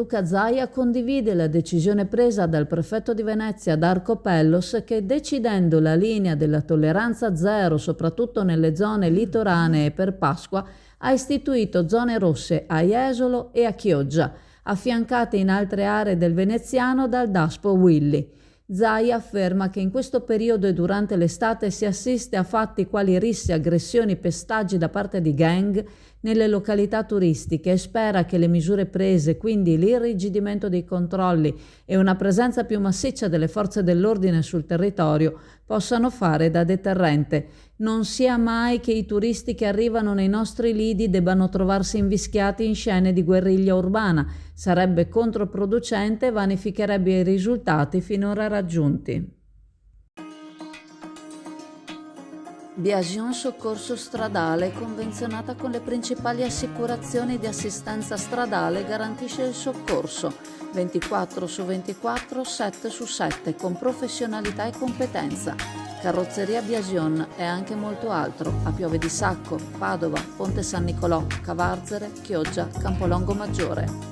Luca Zaia condivide la decisione presa dal prefetto di Venezia Darco Pellos che, decidendo la linea della tolleranza zero soprattutto nelle zone litoranee per Pasqua, ha istituito zone rosse a Jesolo e a Chioggia, affiancate in altre aree del veneziano dal Daspo Willy. Zaia afferma che in questo periodo e durante l'estate si assiste a fatti quali risse, aggressioni, pestaggi da parte di gang nelle località turistiche e spera che le misure prese, quindi l'irrigidimento dei controlli e una presenza più massiccia delle forze dell'ordine sul territorio, possano fare da deterrente. Non sia mai che i turisti che arrivano nei nostri lidi debbano trovarsi invischiati in scene di guerriglia urbana. Sarebbe controproducente e vanificherebbe i risultati finora raggiunti. Biasion Soccorso Stradale, convenzionata con le principali assicurazioni di assistenza stradale, garantisce il soccorso 24 su 24, 7 su 7, con professionalità e competenza. Carrozzeria Biasion e anche molto altro a Piove di Sacco, Padova, Ponte San Nicolò, Cavarzere, Chioggia, Campolongo Maggiore.